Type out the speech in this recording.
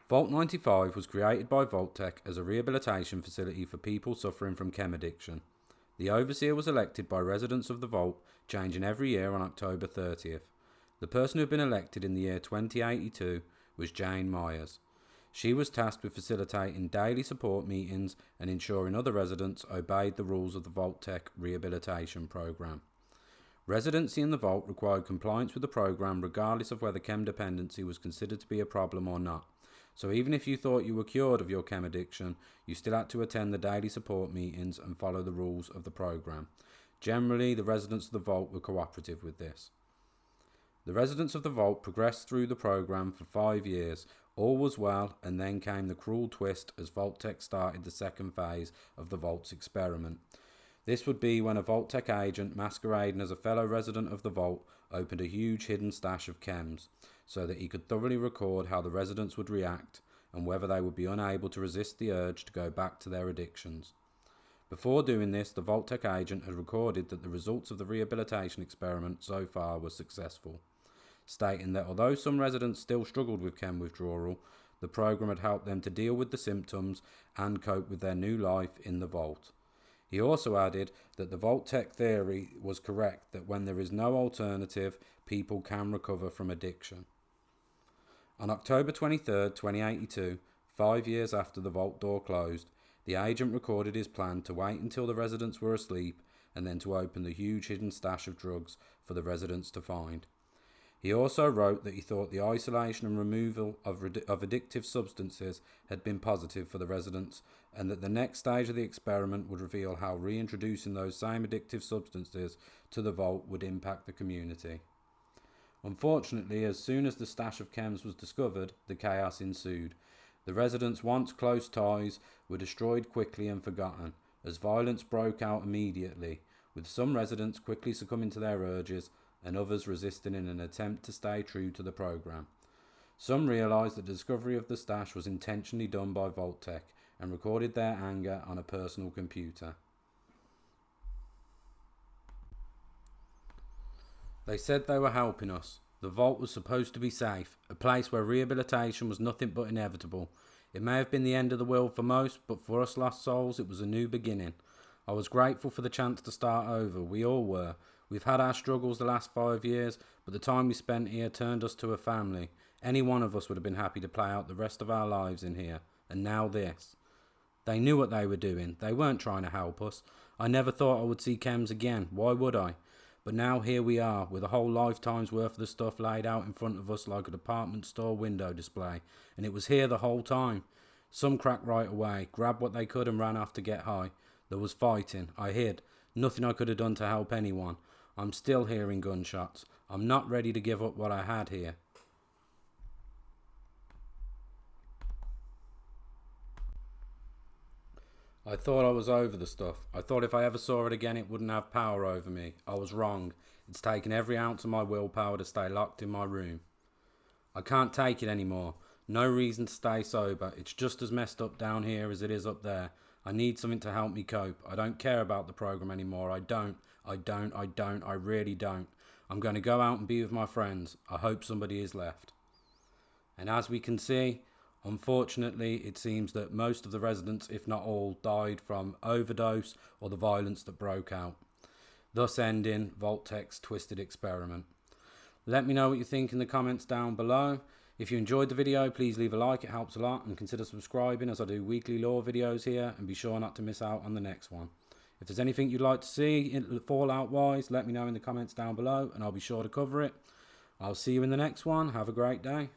Vault 95 was created by Vault-Tec as a rehabilitation facility for people suffering from chem addiction. The overseer was elected by residents of the Vault, changing every year on October 30th. The person who had been elected in the year 2082 was Jane Myers. She was tasked with facilitating daily support meetings and ensuring other residents obeyed the rules of the Vault-Tec rehabilitation program. Residency in the Vault required compliance with the program regardless of whether chem dependency was considered to be a problem or not. So even if you thought you were cured of your chem addiction, you still had to attend the daily support meetings and follow the rules of the program. Generally, the residents of the Vault were cooperative with this. The residents of the Vault progressed through the program for 5 years. All was well, and then came the cruel twist as Vault-Tec started the second phase of the Vault's experiment. This would be when a Vault-Tec agent masquerading as a fellow resident of the Vault opened a huge hidden stash of chems, so that he could thoroughly record how the residents would react and whether they would be unable to resist the urge to go back to their addictions. Before doing this, the Vault-Tec agent had recorded that the results of the rehabilitation experiment so far were successful, stating that although some residents still struggled with chem withdrawal, the program had helped them to deal with the symptoms and cope with their new life in the Vault. He also added that the Vault-Tec theory was correct, that when there is no alternative, people can recover from addiction. On October 23, 2082, 5 years after the Vault door closed, the agent recorded his plan to wait until the residents were asleep and then to open the huge hidden stash of drugs for the residents to find. He also wrote that he thought the isolation and removal of addictive substances had been positive for the residents, and that the next stage of the experiment would reveal how reintroducing those same addictive substances to the Vault would impact the community. Unfortunately, as soon as the stash of chems was discovered, the chaos ensued. The residents' once close ties were destroyed quickly and forgotten, as violence broke out immediately, with some residents quickly succumbing to their urges and others resisting in an attempt to stay true to the program. Some realised that the discovery of the stash was intentionally done by Vault-Tec and recorded their anger on a personal computer. They said they were helping us. The Vault was supposed to be safe, a place where rehabilitation was nothing but inevitable. It may have been the end of the world for most, but for us lost souls it was a new beginning. I was grateful for the chance to start over. We all were. We've had our struggles the last 5 years, but the time we spent here turned us to a family. Any one of us would have been happy to play out the rest of our lives in here. And now this. They knew what they were doing. They weren't trying to help us. I never thought I would see chems again. Why would I? But now here we are, with a whole lifetime's worth of the stuff laid out in front of us like a department store window display. And it was here the whole time. Some cracked right away, grabbed what they could and ran off to get high. There was fighting. I hid. Nothing I could have done to help anyone. I'm still hearing gunshots. I'm not ready to give up what I had here. I thought I was over the stuff. I thought if I ever saw it again it wouldn't have power over me. I was wrong. It's taken every ounce of my willpower to stay locked in my room. I can't take it anymore. No reason to stay sober. It's just as messed up down here as it is up there. I need something to help me cope. I don't care about the program anymore. I really don't. I'm going to go out and be with my friends. I hope somebody is left. And as we can see, unfortunately, it seems that most of the residents, if not all, died from overdose or the violence that broke out, thus ending Vault-Tec's twisted experiment. Let me know what you think in the comments down below. If you enjoyed the video, please leave a like, it helps a lot, and consider subscribing as I do weekly lore videos here, and be sure not to miss out on the next one. If there's anything you'd like to see Fallout wise, let me know in the comments down below and I'll be sure to cover it. I'll see you in the next one. Have a great day.